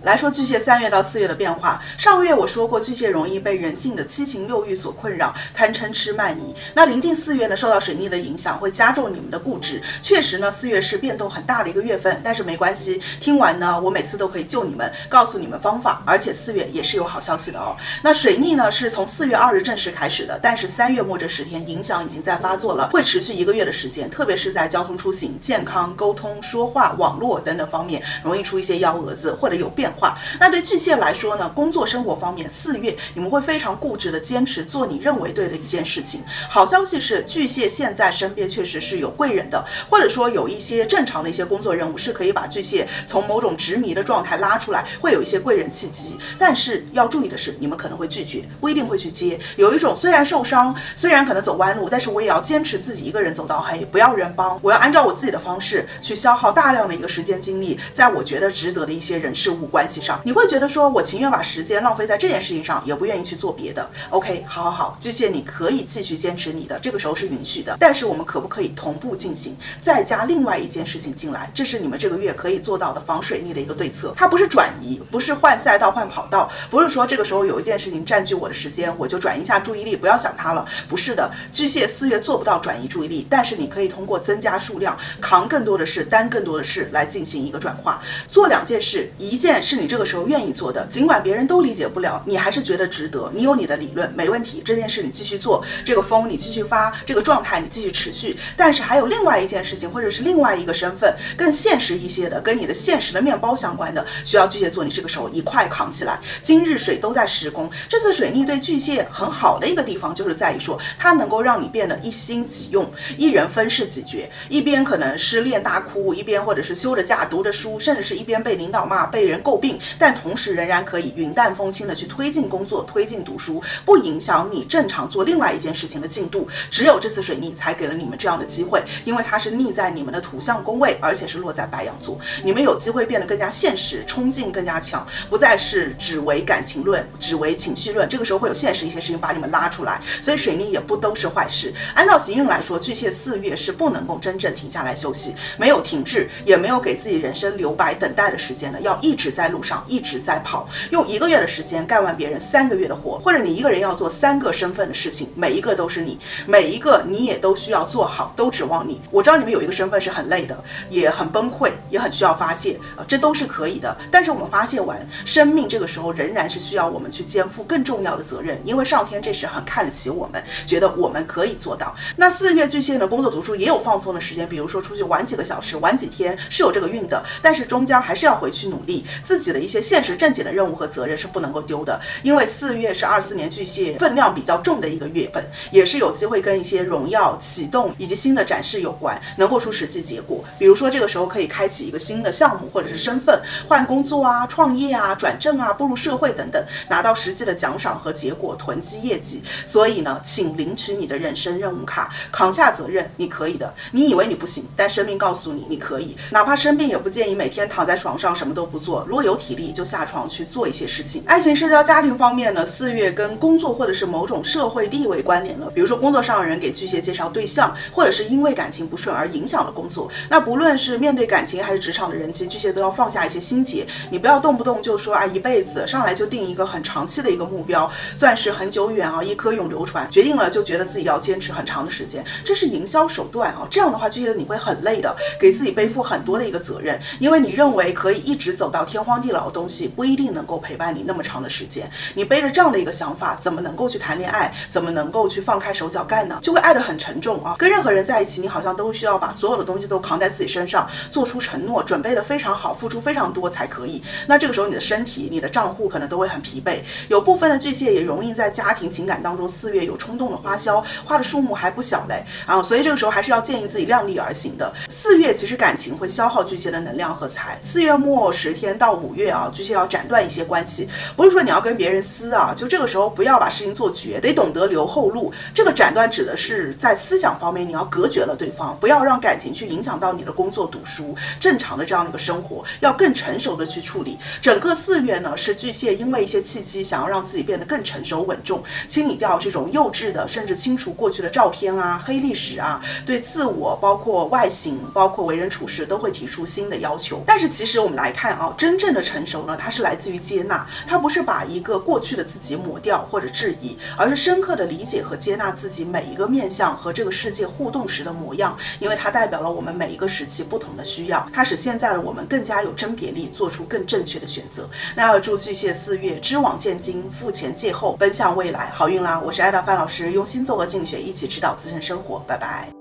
来说巨蟹3月到4月的变化。上个月我说过，巨蟹容易被人性的七情六欲所困扰，贪嗔痴慢疑。那临近4月呢，受到水逆的影响，会加重你们的固执。确实呢，4月是变动很大的一个月份，但是没关系，听完呢，我每次都可以救你们，告诉你们方法，而且4月也是有好消息的哦。那水逆呢是从4月2日正式开始的，但是3月末这10天影响已经在发作了，会持续1个月的时间，特别是在交通出行、健康、沟通、说话、网络等等方面，容易出一些幺蛾子或者有变化。那对巨蟹来说呢，工作生活方面，4月你们会非常固执的坚持做你认为对的一件事情。好消息是，巨蟹现在身边确实是有贵人的，或者说有一些正常的一些工作任务是可以把巨蟹从某种执迷的状态拉出来，会有一些贵人契机。但是要注意的是，你们可能会拒绝，不一定会去接。有一种虽然受伤，虽然可能走弯路，但是我也要坚持自己一个人走到黑，不要人帮，我要按照我自己的方式去消耗大量的一个时间精力，在我觉得值得的一些人事物关系上。你会觉得说，我情愿把时间浪费在这件事情上，也不愿意去做别的。OK， 好，巨蟹你可以继续坚持你的，这个时候是允许的。但是我们可不可以同步进行，再加另外一件事情进来？这是你们这个月可以做到的防水逆的一个对策。它不是转移，不是换赛道换跑道，不是说这个时候有一件事情占据我的时间，我就转移一下注意力，不要想它了。不是的，巨蟹4月做不到转移注意力，但是你可以通过增加数量，扛更多的事，担更多的事来进行一个转化。做2件事，一件是你这个时候愿意做的，尽管别人都理解不了，你还是觉得值得，你有你的理论，没问题，这件事你继续做，这个风你继续发，这个状态你继续持续。但是还有另外一件事情，或者是另外一个身份，更现实一些的，跟你的现实的面包相关的，需要巨蟹座你这个时候一块扛起来。今日水都在施工，这次水逆对巨蟹很好的一个地方，就是在于说它能够让你变得一心几用，一人分饰几角，一边可能失恋大哭，一边或者是休着假读着书，甚至是一边被领导骂，被人诟病，但同时仍然可以云淡风轻的去推进工作，推进读书，不影响你正常做另外一件事情的进度。只有这次水逆才给了你们这样的机会，因为它是逆在你们的土象宫位，而且是落在白羊座，你们有机会变得更加现实，冲劲更加强，不再是只为感情论，只为情绪论，这个时候会有现实一些事情把你们拉出来，所以水逆也不都是坏事。按照行运来说，巨蟹4月是不能够真正停下来休息，没有停滞，也没有给自己人生留白等待的时间的，要一直在路上，一直在跑，用1个月的时间干完别人3个月的活，或者你一个人要做3个身份的事情，每一个都是你，每一个你也都需要做好，都指望你。我知道你们有一个身份是很累的，也很崩溃，也很需要发泄，这都是可以的。但是我们发泄完，生命这个时候仍然是需要我们去肩负更重要的责任，因为上天这时很看得起我们，觉得我们可以做到。那4月巨蟹的工作读书也有放松的时间，比如说出去玩几个小时，玩几天是有这个运的，但是终将还是要回去努力，自己的一些现实正经的任务和责任是不能够丢的。因为4月是24年巨蟹分量比较重的一个月份，也是有机会跟一些荣耀启动以及新的展示有关，能够出实际结果。比如说这个时候可以开启一个新的项目或者是身份，换工作啊、创业啊、转正啊、步入社会等等，拿到实际的奖赏和结果，囤积业绩。所以呢，请领取你的人生任务卡，扛下责任，你可以的。你以为你不行，但生命告诉你你可以。哪怕生病也不建议每天躺在床上什么都不做，如果有体力就下床去做一些事情。爱情、社交、家庭方面呢，4月跟工作或者是某种社会地位关联了，比如说工作上的人给巨蟹介绍对象，或者是因为感情不顺而影响了工作。那不论是面对感情还是职场的人际，巨蟹都要放下一些心结，你不要动不动就说啊一辈子，上来就定一个很长期的一个目标，钻石很久远啊，一颗永流传，决定了就觉得自己要坚持很长的时间，这是营销手段啊。这样的话，巨蟹你会很累的，给自己背负很多的一个责任，因为你认为可以一直走到天荒地老的东西，不一定能够陪伴你那么长的时间。你背着这样的一个想法，怎么能够去谈恋爱？怎么能够去放开手脚干呢？就会爱得很沉重啊。跟任何人在一起，你好像都需要把所有的东西都扛在自己身上，做出承诺，准备得非常好，付出非常多才可以。那这个时候你的身体、你的账户可能都会很疲惫。有部分的巨蟹也容易在家庭情感当中4月有冲动的花销，花的数目还不小嘞啊，所以这个时候还是要建议自己量力而行的。4月其实感情会消耗巨蟹的能量和财，4月末10天到5月啊，巨蟹要斩断一些关系，不是说你要跟别人撕啊，就这个时候不要把事情做绝，得懂得留后路。这个斩断指的是在思想方面你要隔绝了对方，不要让感情去影响到你的工作读书，这正常的这样的一个生活，要更成熟的去处理。整个4月呢，是巨蟹因为一些契机，想要让自己变得更成熟稳重，清理掉这种幼稚的，甚至清除过去的照片啊、黑历史啊，对自我包括外形、包括为人处事都会提出新的要求。但是其实我们来看啊，真正的成熟呢，它是来自于接纳，它不是把一个过去的自己抹掉或者质疑，而是深刻的理解和接纳自己每一个面向和这个世界互动时的模样，因为它代表了我们每一个时期不同的需要，它使现在的我们更加有甄别力，做出更正确的选择。那要祝巨蟹4月知往见金，富前借后，奔向未来，好运啦！我是艾达范老师，用星座和心理学一起指导自身生活，拜拜。